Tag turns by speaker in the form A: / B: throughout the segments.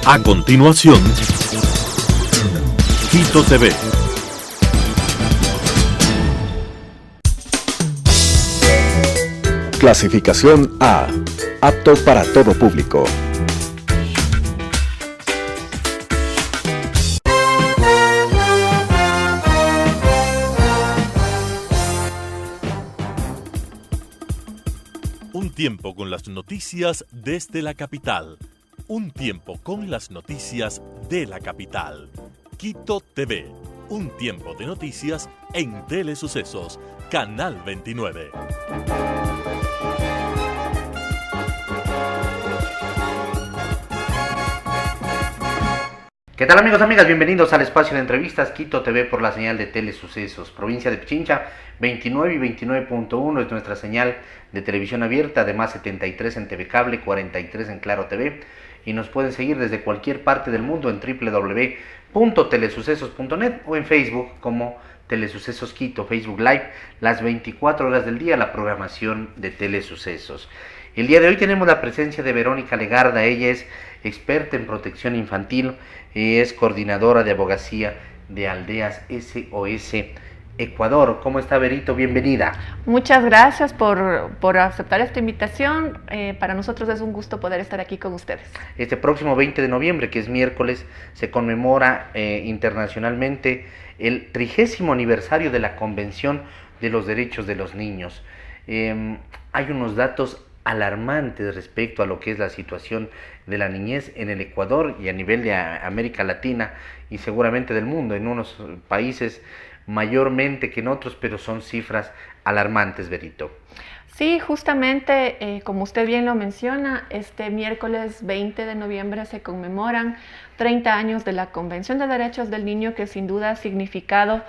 A: A continuación, Quito TV.
B: Clasificación A. Apto para todo público.
A: Un tiempo con las noticias desde la capital. Un tiempo con las noticias de la capital. Quito TV. Un tiempo de noticias en Telesucesos, Canal 29.
C: ¿Qué tal amigos, amigas? Bienvenidos al espacio de entrevistas Quito TV por la señal de Telesucesos. Provincia de Pichincha, 29 y 29.1 es nuestra señal de televisión abierta, además 73 en TV Cable, 43 en Claro TV. Y nos pueden seguir desde cualquier parte del mundo en www.telesucesos.net o en Facebook como Telesucesos Quito, Facebook Live, las 24 horas del día, la programación de Telesucesos. El día de hoy tenemos la presencia de Verónica Legarda. Ella es experta en protección infantil y es coordinadora de abogacía de Aldeas SOS Ecuador. ¿Cómo está, Verito? Bienvenida.
D: Muchas gracias por aceptar esta invitación. Para nosotros es un gusto poder estar aquí con ustedes.
C: Este próximo 20 de noviembre, que es miércoles, se conmemora internacionalmente el 30º aniversario de la Convención de los Derechos de los Niños. Hay unos datos alarmantes respecto a lo que es la situación de la niñez en el Ecuador y a nivel de América Latina y seguramente del mundo, en unos países mayormente que en otros, pero son cifras alarmantes, Verito.
D: Sí, justamente, como usted bien lo menciona, este miércoles 20 de noviembre se conmemoran 30 años de la Convención de Derechos del Niño, que sin duda ha significado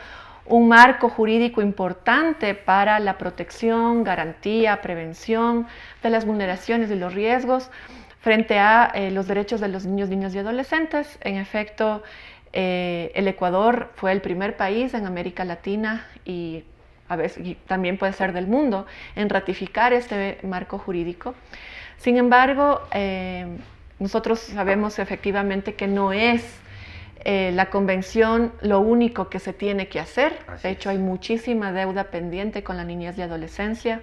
D: un marco jurídico importante para la protección, garantía, prevención de las vulneraciones y los riesgos frente a los derechos de los niños, niñas y adolescentes. En efecto, el Ecuador fue el primer país en América Latina y también puede ser del mundo en ratificar este marco jurídico. Sin embargo, nosotros sabemos efectivamente que no es la convención lo único que se tiene que hacer. De hecho, hay muchísima deuda pendiente con la niñez y adolescencia.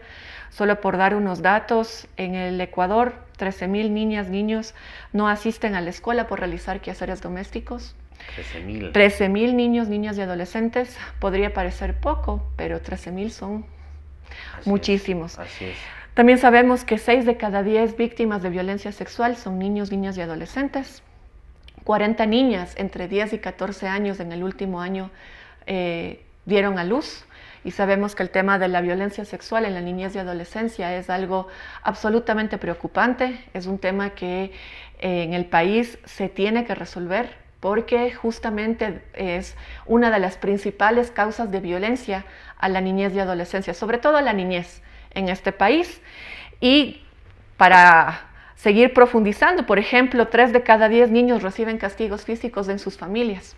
D: Solo por dar unos datos, en el Ecuador 13,000 niñas, niños no asisten a la escuela por realizar quehaceres domésticos. 13,000 niños, niñas y adolescentes. Podría parecer poco, pero 13,000 son muchísimos.
C: Así es.
D: También sabemos que 6 de cada 10 víctimas de violencia sexual son niños, niñas y adolescentes. 40 niñas entre 10 y 14 años en el último año dieron a luz, y sabemos que el tema de la violencia sexual en la niñez y adolescencia es algo absolutamente preocupante. Es un tema que en el país se tiene que resolver porque justamente es una de las principales causas de violencia a la niñez y adolescencia, sobre todo a la niñez en este país. Y para seguir profundizando, por ejemplo, 3 de cada 10 niños reciben castigos físicos en sus familias.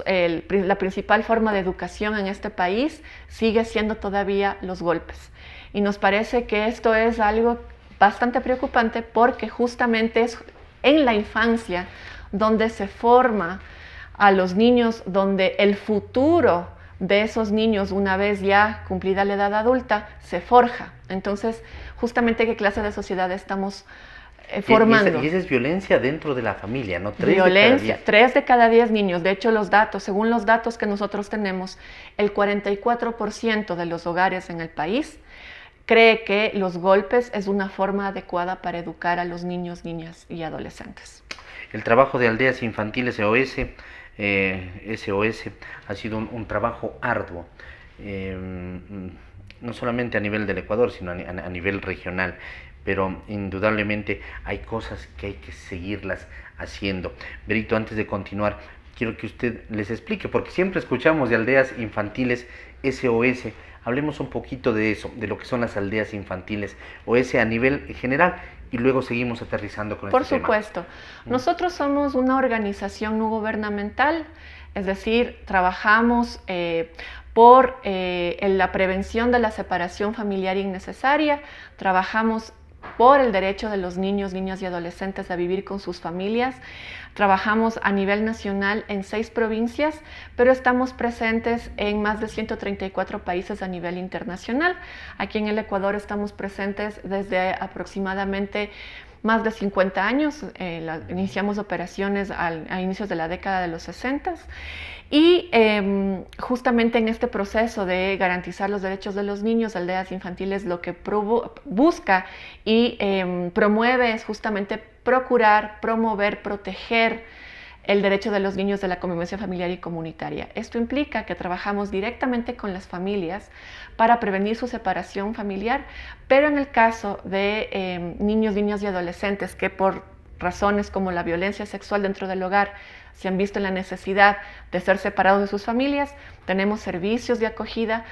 D: La principal forma de educación en este país sigue siendo todavía los golpes. Y nos parece que esto es algo bastante preocupante porque justamente es en la infancia donde se forma a los niños, donde el futuro de esos niños, una vez ya cumplida la edad adulta, se forja. Entonces, justamente, ¿qué clase de sociedad estamos formando?
C: Y esa es violencia dentro de la familia, ¿no?
D: 3 de cada 10 niños. De hecho, según los datos que nosotros tenemos, el 44% de los hogares en el país cree que los golpes es una forma adecuada para educar a los niños, niñas y adolescentes.
C: El trabajo de Aldeas Infantiles SOS ha sido un trabajo arduo, no solamente a nivel del Ecuador, sino a nivel regional. Pero indudablemente hay cosas que hay que seguirlas haciendo. Verito, antes de continuar, quiero que usted les explique, porque siempre escuchamos de Aldeas Infantiles SOS. Hablemos un poquito de eso, de lo que son las aldeas infantiles OS a nivel general, y luego seguimos aterrizando con este tema.
D: Por supuesto. Nosotros somos una organización no gubernamental, es decir, trabajamos por la prevención de la separación familiar innecesaria, trabajamos por el derecho de los niños, niñas y adolescentes a vivir con sus familias. Trabajamos a nivel nacional en 6 provincias, pero estamos presentes en más de 134 países a nivel internacional. Aquí en el Ecuador estamos presentes desde aproximadamente más de 50 años. Iniciamos operaciones a inicios de la década de los 60 y justamente en este proceso de garantizar los derechos de los niños, Aldeas Infantiles lo que busca y promueve es justamente procurar, promover, proteger el derecho de los niños de la convivencia familiar y comunitaria. Esto implica que trabajamos directamente con las familias para prevenir su separación familiar, pero en el caso de niños, niñas y adolescentes que por razones como la violencia sexual dentro del hogar se han visto en la necesidad de ser separados de sus familias, tenemos servicios de acogida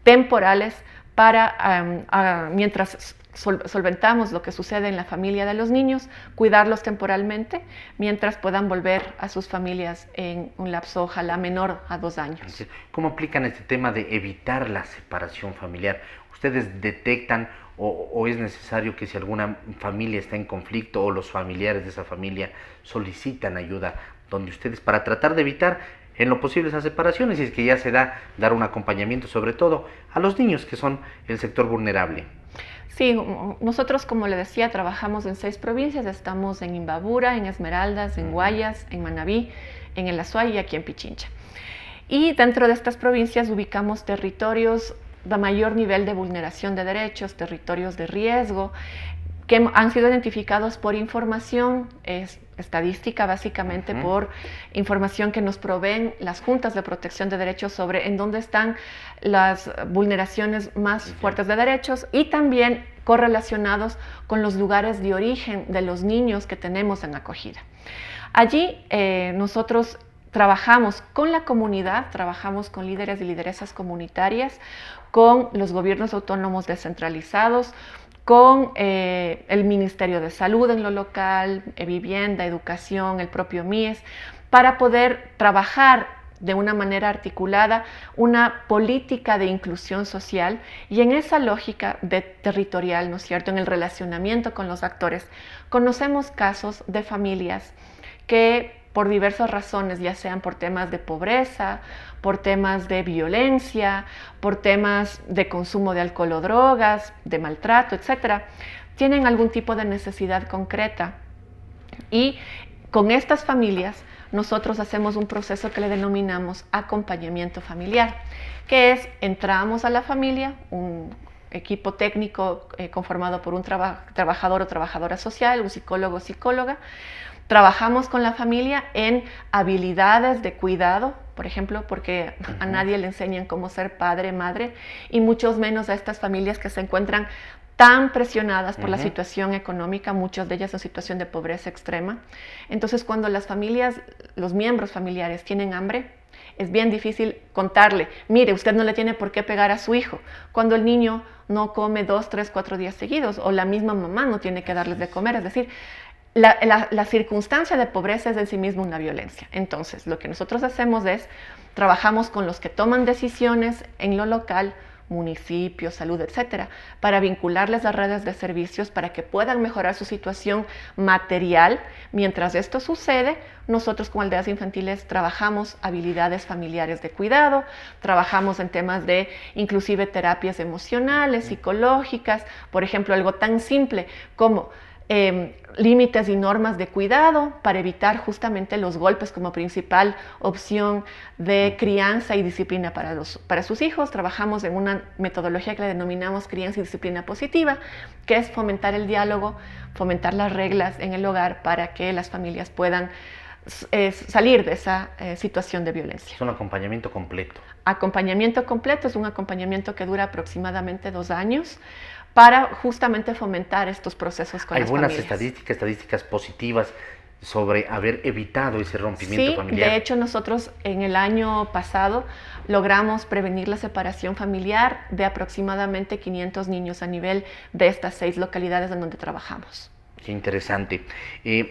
D: temporales para, mientras solventamos lo que sucede en la familia de los niños, cuidarlos temporalmente mientras puedan volver a sus familias en un lapso ojalá menor a 2 años.
C: ¿Cómo aplican este tema de evitar la separación familiar? ¿Ustedes detectan o es necesario que si alguna familia está en conflicto o los familiares de esa familia solicitan ayuda donde ustedes para tratar de evitar en lo posible esas separaciones y es que ya se da dar un acompañamiento sobre todo a los niños que son el sector vulnerable?
D: Sí, nosotros, como le decía, trabajamos en 6 provincias. Estamos en Imbabura, en Esmeraldas, en Guayas, en Manabí, en El Azuay y aquí en Pichincha. Y dentro de estas provincias ubicamos territorios de mayor nivel de vulneración de derechos, territorios de riesgo, que han sido identificados por información estadística, básicamente por información que nos proveen las juntas de protección de derechos sobre en dónde están las vulneraciones más fuertes de derechos y también correlacionados con los lugares de origen de los niños que tenemos en acogida. Allí nosotros trabajamos con la comunidad, trabajamos con líderes y lideresas comunitarias, con los gobiernos autónomos descentralizados, con el Ministerio de Salud en lo local, Vivienda, Educación, el propio MIES, para poder trabajar de una manera articulada una política de inclusión social y en esa lógica de territorial, ¿no es cierto?, en el relacionamiento con los actores. Conocemos casos de familias que por diversas razones, ya sean por temas de pobreza, por temas de violencia, por temas de consumo de alcohol o drogas, de maltrato, etc., tienen algún tipo de necesidad concreta. Y con estas familias nosotros hacemos un proceso que le denominamos acompañamiento familiar, que es entramos a la familia, un equipo técnico conformado por un trabajador o trabajadora social, un psicólogo o psicóloga. Trabajamos con la familia en habilidades de cuidado, por ejemplo, porque a nadie le enseñan cómo ser padre, madre, y muchos menos a estas familias que se encuentran tan presionadas por la situación económica, muchas de ellas en situación de pobreza extrema. Entonces, cuando las familias, los miembros familiares tienen hambre, es bien difícil contarle, mire, usted no le tiene por qué pegar a su hijo, cuando el niño no come 2, 3, 4 días seguidos, o la misma mamá no tiene que darles de comer, es decir, la circunstancia de pobreza es en sí misma una violencia. Entonces, lo que nosotros hacemos es, trabajamos con los que toman decisiones en lo local, municipio, salud, etcétera, para vincularles a redes de servicios para que puedan mejorar su situación material. Mientras esto sucede, nosotros como Aldeas Infantiles trabajamos habilidades familiares de cuidado, trabajamos en temas de inclusive terapias emocionales, psicológicas, por ejemplo, algo tan simple como límites y normas de cuidado para evitar justamente los golpes como principal opción de crianza y disciplina para sus hijos. Trabajamos en una metodología que le denominamos crianza y disciplina positiva, que es fomentar el diálogo, fomentar las reglas en el hogar para que las familias puedan salir de esa situación de violencia.
C: Es un acompañamiento completo.
D: Acompañamiento completo es un acompañamiento que dura aproximadamente 2 años, para justamente fomentar estos procesos con las familias.
C: Hay buenas estadísticas positivas sobre haber evitado ese rompimiento familiar.
D: Sí, de hecho nosotros en el año pasado logramos prevenir la separación familiar de aproximadamente 500 niños a nivel de estas 6 localidades en donde trabajamos.
C: Qué interesante.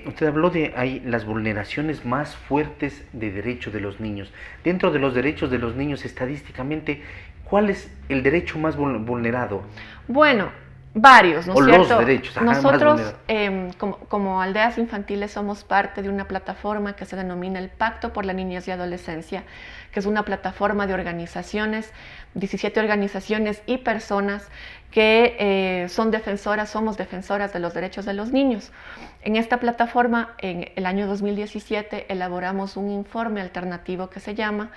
C: Usted habló de las vulneraciones más fuertes de derechos de los niños. Dentro de los derechos de los niños, estadísticamente, ¿cuál es el derecho más vulnerado?
D: Bueno, Varios, ¿no es
C: O
D: cierto?
C: los derechos. Ajá,
D: Nosotros,
C: más
D: como Aldeas Infantiles, somos parte de una plataforma que se denomina el Pacto por la Niñez y Adolescencia, que es una plataforma de organizaciones, 17 organizaciones y personas que somos defensoras de los derechos de los niños. En esta plataforma, en el año 2017, elaboramos un informe alternativo que se llama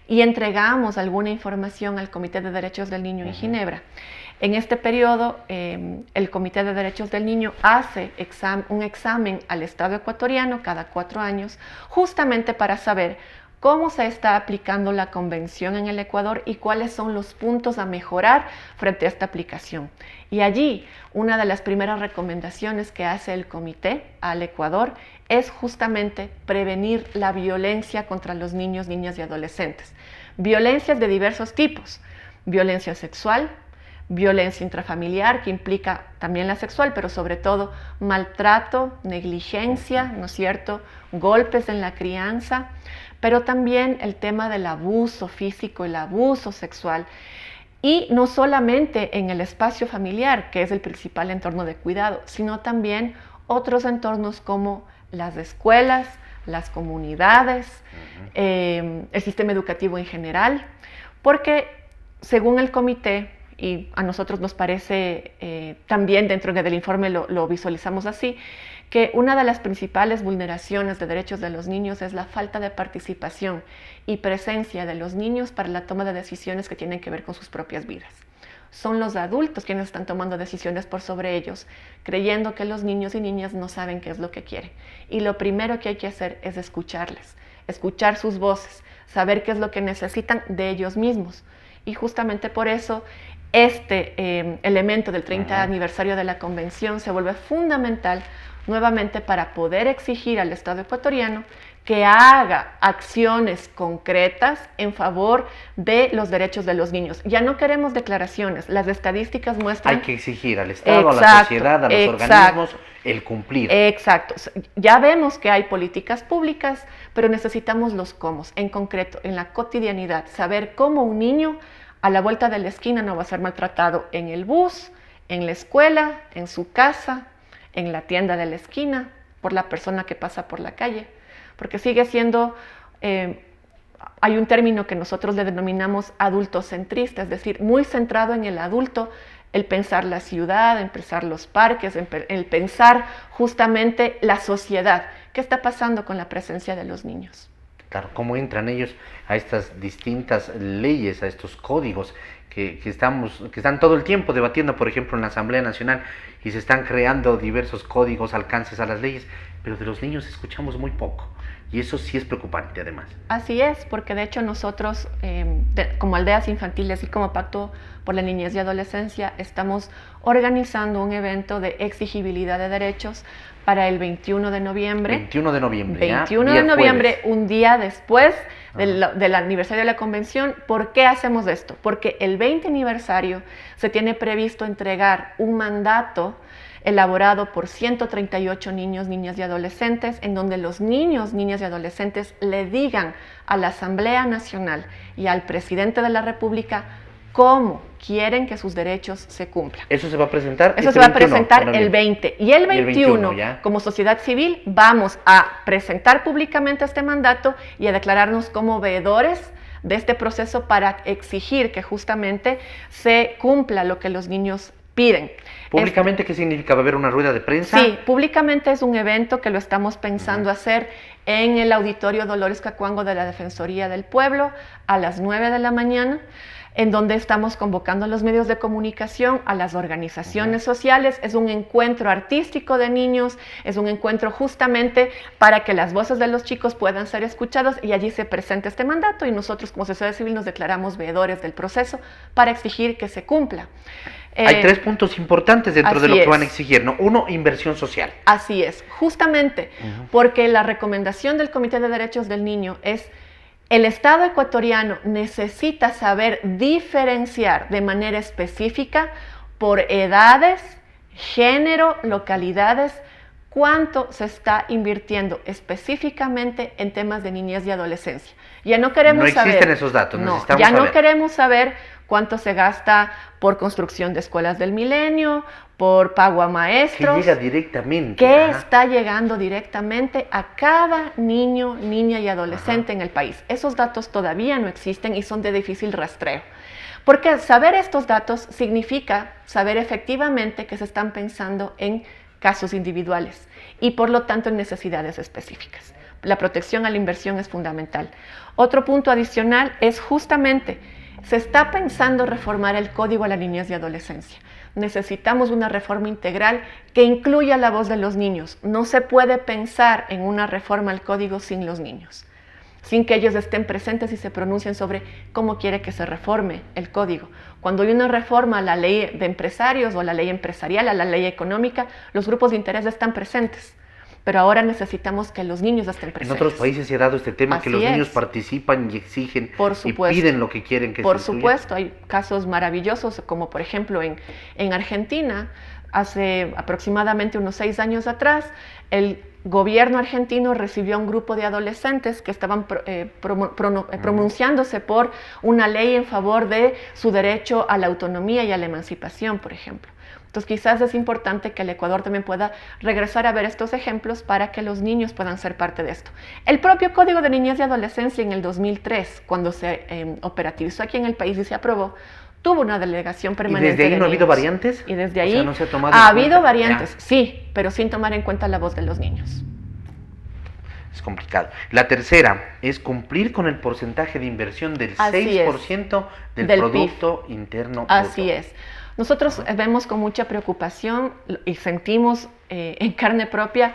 D: y entregamos alguna información al Comité de Derechos del Niño en Ginebra. En este periodo, el Comité de Derechos del Niño hace un examen al Estado ecuatoriano cada 4 años, justamente para saber cómo se está aplicando la convención en el Ecuador y cuáles son los puntos a mejorar frente a esta aplicación. Y allí, una de las primeras recomendaciones que hace el comité al Ecuador es justamente prevenir la violencia contra los niños, niñas y adolescentes. Violencias de diversos tipos: violencia sexual, violencia intrafamiliar, que implica también la sexual, pero sobre todo maltrato, negligencia, ¿no es cierto?, golpes en la crianza, pero también el tema del abuso físico, el abuso sexual, y no solamente en el espacio familiar, que es el principal entorno de cuidado, sino también otros entornos como las escuelas, las comunidades, el sistema educativo en general, porque según el comité, y a nosotros nos parece, también dentro del informe lo visualizamos así, que una de las principales vulneraciones de derechos de los niños es la falta de participación y presencia de los niños para la toma de decisiones que tienen que ver con sus propias vidas. Son los adultos quienes están tomando decisiones por sobre ellos, creyendo que los niños y niñas no saben qué es lo que quieren. Y lo primero que hay que hacer es escucharles, escuchar sus voces, saber qué es lo que necesitan de ellos mismos. Y justamente por eso este elemento del 30 aniversario de la Convención se vuelve fundamental nuevamente para poder exigir al Estado ecuatoriano que haga acciones concretas en favor de los derechos de los niños. Ya no queremos declaraciones, las estadísticas muestran...
C: Hay que exigir al Estado, a la sociedad, a los organismos, el cumplir.
D: Exacto. Ya vemos que hay políticas públicas, pero necesitamos los cómo, en concreto, en la cotidianidad, saber cómo un niño a la vuelta de la esquina no va a ser maltratado en el bus, en la escuela, en su casa, en la tienda de la esquina, por la persona que pasa por la calle, porque sigue siendo, hay un término que nosotros le denominamos adultocentrista, es decir, muy centrado en el adulto, el pensar la ciudad, el pensar los parques, el pensar justamente la sociedad. ¿Qué está pasando con la presencia de los niños?
C: Claro, cómo entran ellos a estas distintas leyes, a estos códigos que están todo el tiempo debatiendo, por ejemplo, en la Asamblea Nacional, y se están creando diversos códigos, alcances a las leyes, pero de los niños escuchamos muy poco, y eso sí es preocupante además.
D: Así es, porque de hecho nosotros, como Aldeas Infantiles y como Pacto por la Niñez y Adolescencia, estamos organizando un evento de exigibilidad de derechos para el 21 de noviembre.
C: 21 de noviembre,
D: 21 de noviembre, un día después del aniversario de la Convención. ¿Por qué hacemos esto? Porque el 20 aniversario se tiene previsto entregar un mandato elaborado por 138 niños, niñas y adolescentes, en donde los niños, niñas y adolescentes le digan a la Asamblea Nacional y al Presidente de la República cómo quieren que sus derechos se cumplan.
C: ¿Eso se va a presentar?
D: Eso se va a presentar el 20. Y el 21, como sociedad civil, vamos a presentar públicamente este mandato y a declararnos como veedores de este proceso para exigir que justamente se cumpla lo que los niños piden.
C: ¿Públicamente qué significa? ¿Va a haber una rueda de prensa?
D: Sí, públicamente es un evento que lo estamos pensando hacer en el Auditorio Dolores Cacuango de la Defensoría del Pueblo a las 9 de la mañana, en donde estamos convocando a los medios de comunicación, a las organizaciones sociales. Es un encuentro artístico de niños, es un encuentro justamente para que las voces de los chicos puedan ser escuchadas, y allí se presenta este mandato y nosotros como sociedad civil nos declaramos veedores del proceso para exigir que se cumpla.
C: Hay 3 puntos importantes dentro de lo que van a exigir, ¿no? 1, inversión social.
D: Así es, justamente porque la recomendación del Comité de Derechos del Niño es: el Estado ecuatoriano necesita saber diferenciar de manera específica por edades, género, localidades, cuánto se está invirtiendo específicamente en temas de niñez y adolescencia. Ya no queremos saber.
C: No existen esos datos, necesitamos
D: ya no
C: saber.
D: queremos saber cuánto se gasta por construcción de escuelas del milenio, por pago a maestros.
C: Que llega directamente.
D: ¿Qué está llegando directamente a cada niño, niña y adolescente en el país? Esos datos todavía no existen y son de difícil rastreo. Porque saber estos datos significa saber efectivamente que se están pensando en casos individuales y por lo tanto en necesidades específicas. La protección a la inversión es fundamental. Otro punto adicional es justamente, se está pensando reformar el Código a la Niñez y Adolescencia. Necesitamos una reforma integral que incluya la voz de los niños. No se puede pensar en una reforma al Código sin los niños, sin que ellos estén presentes y se pronuncien sobre cómo quiere que se reforme el código. Cuando hay una reforma a la ley de empresarios o a la ley empresarial, a la ley económica, los grupos de interés están presentes. Pero ahora necesitamos que los niños estén presentes.
C: En otros países se ha dado este tema, que los niños participan y exigen y piden lo que quieren que se incluya.
D: Por supuesto, hay casos maravillosos, como por ejemplo en Argentina, hace aproximadamente unos 6 años atrás, el gobierno argentino recibió a un grupo de adolescentes que estaban pronunciándose por una ley en favor de su derecho a la autonomía y a la emancipación, por ejemplo. Entonces quizás es importante que el Ecuador también pueda regresar a ver estos ejemplos para que los niños puedan ser parte de esto. El propio Código de Niñez y Adolescencia en el 2003, cuando se operativizó aquí en el país y se aprobó, tuvo una delegación permanente.
C: ¿Y desde ahí no ha habido variantes?
D: Y desde ahí
C: no se ha tomado
D: ha habido variantes, sí, pero sin tomar en cuenta la voz de los niños.
C: Es complicado. La tercera es cumplir con el porcentaje de inversión del 6% del Producto Interno Bruto.
D: Así es. Nosotros vemos con mucha preocupación y sentimos en carne propia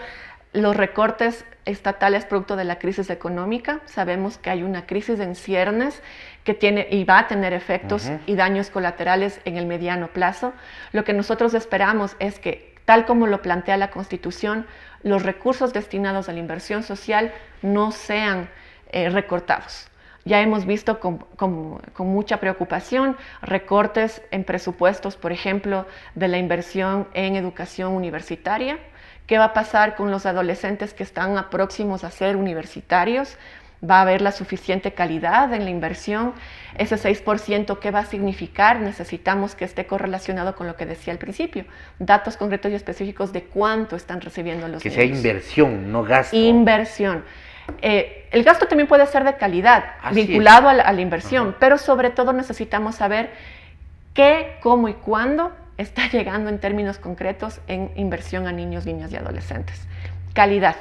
D: los recortes estatales producto de la crisis económica. Sabemos que hay una crisis en ciernes que tiene y va a tener efectos y daños colaterales en el mediano plazo. Lo que nosotros esperamos es que, tal como lo plantea la Constitución, los recursos destinados a la inversión social no sean recortados. Ya hemos visto con mucha preocupación recortes en presupuestos, por ejemplo, de la inversión en educación universitaria. ¿Qué va a pasar con los adolescentes que están próximos a ser universitarios? ¿Va a haber la suficiente calidad en la inversión? Ese 6%, ¿qué va a significar? Necesitamos que esté correlacionado con lo que decía al principio. Datos concretos y específicos de cuánto están recibiendo los niños.
C: Que sea inversión, no gasto.
D: Inversión. El gasto también puede ser de calidad, vinculado a la inversión, pero sobre todo necesitamos saber qué, cómo y cuándo está llegando en términos concretos en inversión a niños, niñas y adolescentes. Calidad.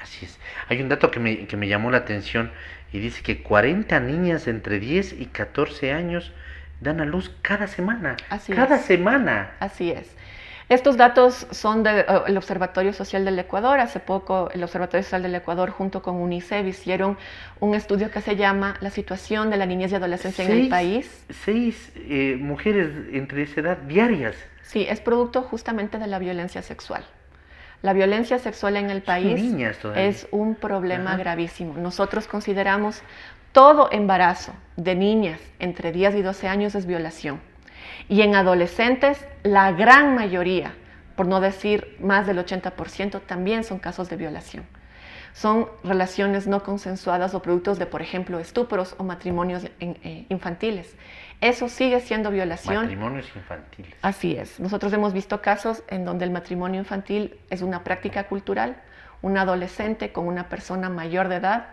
C: Así es. Hay un dato que me llamó la atención y dice que 40 niñas entre 10 y 14 años dan a luz cada semana. Cada semana.
D: Así es. Estos datos son del Observatorio Social del Ecuador. Hace poco el Observatorio Social del Ecuador junto con UNICEF hicieron un estudio que se llama La situación de la niñez y adolescencia en el país. 6
C: mujeres entre esa edad diarias.
D: Sí, es producto justamente de la violencia sexual. La violencia sexual en el país es un problema gravísimo. Nosotros consideramos todo embarazo de niñas entre 10 y 12 años es violación. Y en adolescentes, la gran mayoría, por no decir más del 80%, también son casos de violación. Son relaciones no consensuadas o productos de, por ejemplo, estupros o matrimonios infantiles. Eso sigue siendo violación.
C: Matrimonios infantiles.
D: Así es. Nosotros hemos visto casos en donde el matrimonio infantil es una práctica cultural. Un adolescente con una persona mayor de edad,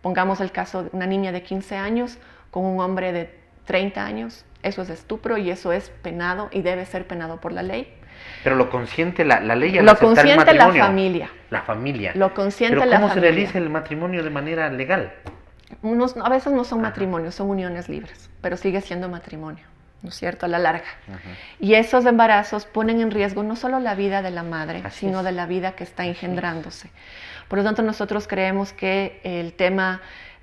D: pongamos el caso de una niña de 15 años con un hombre de 30 años, eso es estupro y eso es penado y debe ser penado por la ley.
C: Pero lo consiente la ley al
D: lo
C: aceptar el
D: consiente
C: matrimonio.
D: La familia.
C: Lo consiente la familia. ¿Pero cómo se realiza el matrimonio de manera legal?
D: A veces no son matrimonios, son uniones libres, pero sigue siendo matrimonio, ¿no es cierto?, a la larga. Y esos embarazos ponen en riesgo no solo la vida de la madre, sino de la vida que está engendrándose. Por lo tanto, nosotros creemos que el tema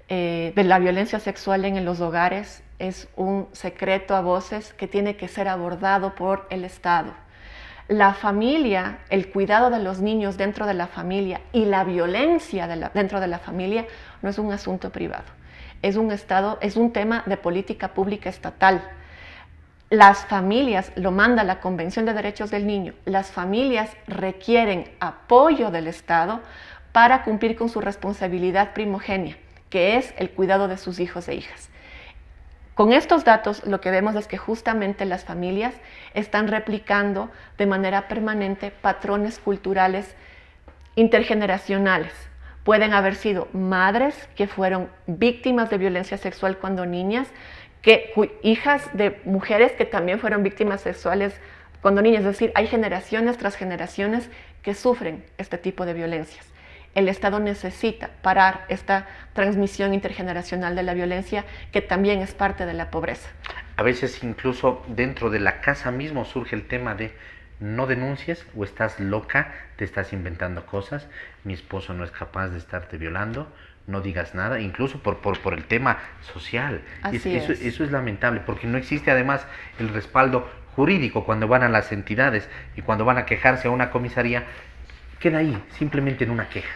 D: de la violencia sexual en los hogares es un secreto a voces que tiene que ser abordado por el Estado. La familia, el cuidado de los niños dentro de la familia y la violencia dentro de la familia no es un asunto privado. Es un tema de política pública estatal. las familias, lo manda la Convención de Derechos del Niño, las familias requieren apoyo del Estado para cumplir con su responsabilidad primogénea, que es el cuidado de sus hijos e hijas. Con estos datos lo que vemos es que justamente las familias están replicando de manera permanente patrones culturales intergeneracionales. Pueden haber sido madres que fueron víctimas de violencia sexual cuando niñas, hijas de mujeres que también fueron víctimas sexuales cuando niñas. Es decir, hay generaciones tras generaciones que sufren este tipo de violencias. El Estado necesita parar esta transmisión intergeneracional de la violencia, que también es parte de la pobreza.
C: A veces incluso dentro de la casa mismo surge el tema de no denuncies o estás loca, te estás inventando cosas, mi esposo no es capaz de estarte violando, no digas nada, incluso por el tema social. Eso es lamentable, porque no existe además el respaldo jurídico cuando van a las entidades y cuando van a quejarse a una comisaría, queda ahí, simplemente en una queja.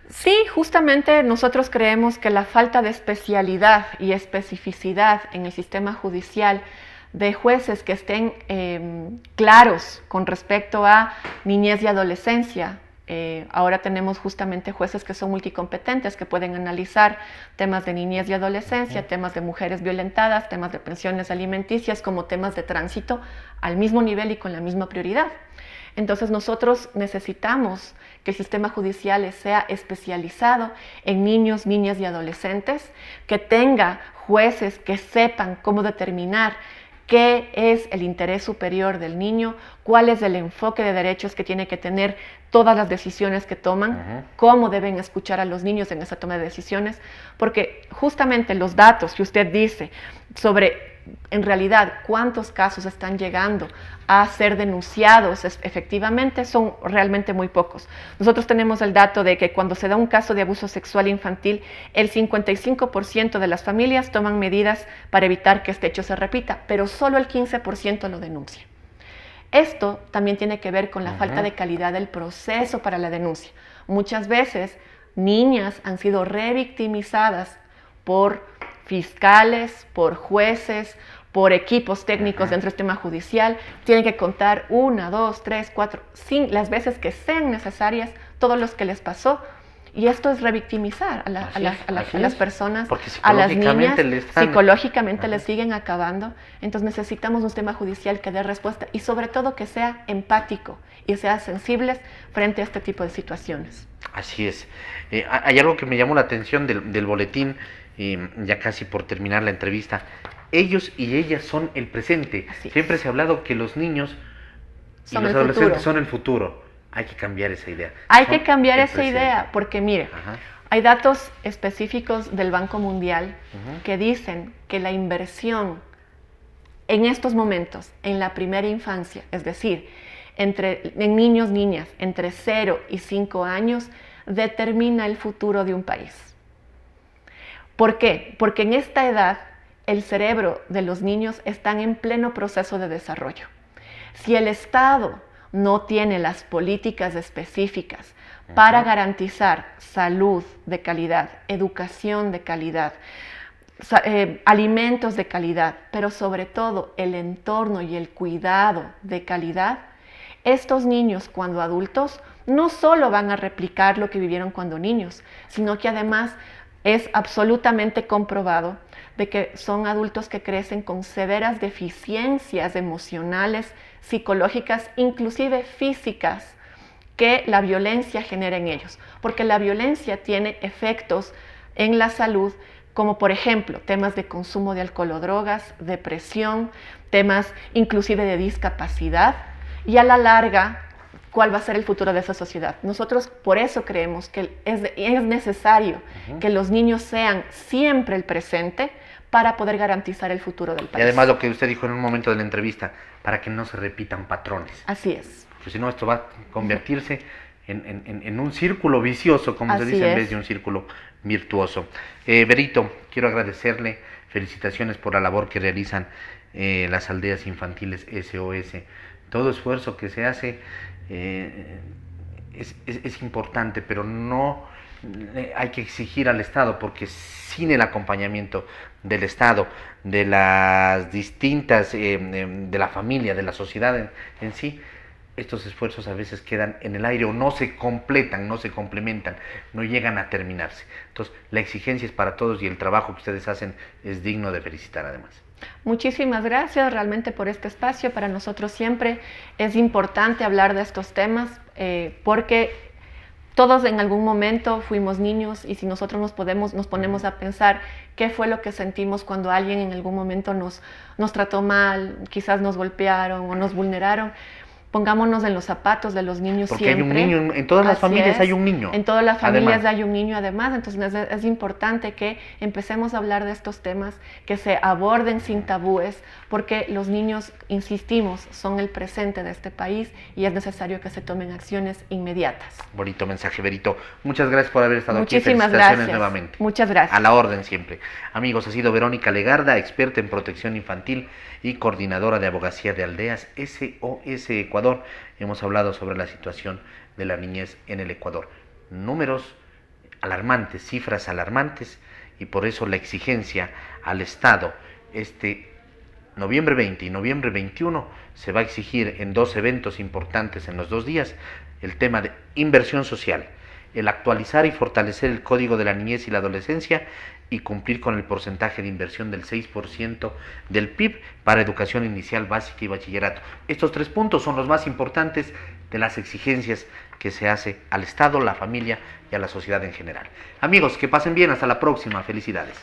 D: Sí, justamente nosotros creemos que la falta de especialidad y especificidad en el sistema judicial de jueces que estén claros con respecto a niñez y adolescencia. Ahora tenemos justamente jueces que son multicompetentes, que pueden analizar temas de niñez y adolescencia, temas de mujeres violentadas, temas de pensiones alimenticias, como temas de tránsito al mismo nivel y con la misma prioridad. Entonces nosotros necesitamos que el sistema judicial sea especializado en niños, niñas y adolescentes, que tenga jueces que sepan cómo determinar qué es el interés superior del niño, cuál es el enfoque de derechos que tiene que tener todas las decisiones que toman, cómo deben escuchar a los niños en esa toma de decisiones, porque justamente los datos que usted dice sobre, en realidad, cuántos casos están llegando a ser denunciados efectivamente son realmente muy pocos. Nosotros tenemos el dato de que cuando se da un caso de abuso sexual infantil, el 55% de las familias toman medidas para evitar que este hecho se repita, pero solo el 15% lo denuncia. Esto también tiene que ver con la falta de calidad del proceso para la denuncia. Muchas veces niñas han sido revictimizadas por fiscales, por jueces, por equipos técnicos dentro del sistema judicial. Tienen que contar 1, 2, 3, 4, las veces que sean necesarias todo lo que les pasó. Y esto es revictimizar a las personas, a las niñas, psicológicamente les siguen acabando. Entonces necesitamos un sistema judicial que dé respuesta y sobre todo que sea empático y sea sensible frente a este tipo de situaciones.
C: Así es. Hay algo que me llamó la atención del boletín, ya casi por terminar la entrevista. Ellos y ellas son el presente. Siempre se ha hablado que los niños y los adolescentes son el futuro. Hay que cambiar esa idea.
D: Hay que cambiar esa idea, porque mire, hay datos específicos del Banco Mundial que dicen que la inversión en estos momentos, en la primera infancia, es decir, en niños, niñas, entre 0 y 5 años, determina el futuro de un país. ¿Por qué? Porque en esta edad el cerebro de los niños está en pleno proceso de desarrollo. Si el Estado no tiene las políticas específicas para garantizar salud de calidad, educación de calidad, alimentos de calidad, pero sobre todo el entorno y el cuidado de calidad, estos niños cuando adultos no solo van a replicar lo que vivieron cuando niños, sino que además es absolutamente comprobado de que son adultos que crecen con severas deficiencias emocionales, psicológicas, inclusive físicas, que la violencia genera en ellos. Porque la violencia tiene efectos en la salud, como por ejemplo temas de consumo de alcohol o drogas, depresión, temas inclusive de discapacidad, y a la larga, ¿cuál va a ser el futuro de esa sociedad? Nosotros por eso creemos que es necesario que los niños sean siempre el presente para poder garantizar el futuro del país.
C: Y además lo que usted dijo en un momento de la entrevista, para que no se repitan patrones.
D: Así es.
C: Pues si no, esto va a convertirse en un círculo vicioso, como se dice, en vez de un círculo virtuoso. Berito, quiero agradecerle, felicitaciones por la labor que realizan las aldeas infantiles SOS. Todo esfuerzo que se hace es importante, pero no hay que exigir al Estado, porque sin el acompañamiento del Estado, de las distintas, de la familia, de la sociedad en sí, estos esfuerzos a veces quedan en el aire o no se completan, no se complementan, no llegan a terminarse. Entonces, la exigencia es para todos y el trabajo que ustedes hacen es digno de felicitar además.
D: Muchísimas gracias realmente por este espacio. Para nosotros siempre es importante hablar de estos temas porque todos en algún momento fuimos niños y si nosotros nos ponemos a pensar qué fue lo que sentimos cuando alguien en algún momento nos trató mal, quizás nos golpearon o nos vulneraron, pongámonos en los zapatos de los niños
C: porque
D: siempre.
C: Porque hay un niño, en todas las familias hay un niño.
D: En todas las familias hay un niño además, entonces es importante que empecemos a hablar de estos temas, que se aborden sin tabúes, porque los niños, insistimos, son el presente de este país y es necesario que se tomen acciones inmediatas.
C: Bonito mensaje, Berito. Muchas gracias por haber estado aquí.
D: Muchísimas gracias.
C: Nuevamente.
D: Muchas gracias.
C: A la orden siempre. Amigos, ha sido Verónica Legarda, experta en protección infantil y coordinadora de abogacía de aldeas SOS Ecuador. Hemos hablado sobre la situación de la niñez en el Ecuador. Números alarmantes, cifras alarmantes, y por eso la exigencia al Estado noviembre 20 y noviembre 21 se va a exigir en dos eventos importantes en los 2 días el tema de inversión social, el actualizar y fortalecer el Código de la Niñez y la Adolescencia y cumplir con el porcentaje de inversión del 6% del PIB para educación inicial, básica y bachillerato. Estos 3 puntos son los más importantes de las exigencias que se hace al Estado, la familia y a la sociedad en general. Amigos, que pasen bien, hasta la próxima, felicidades.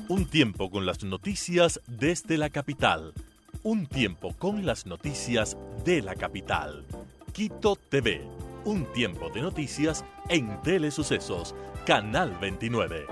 A: Un tiempo con las noticias desde la capital. Un tiempo con las noticias de la capital. Quito TV. Un tiempo de noticias en Telesucesos, Canal 29.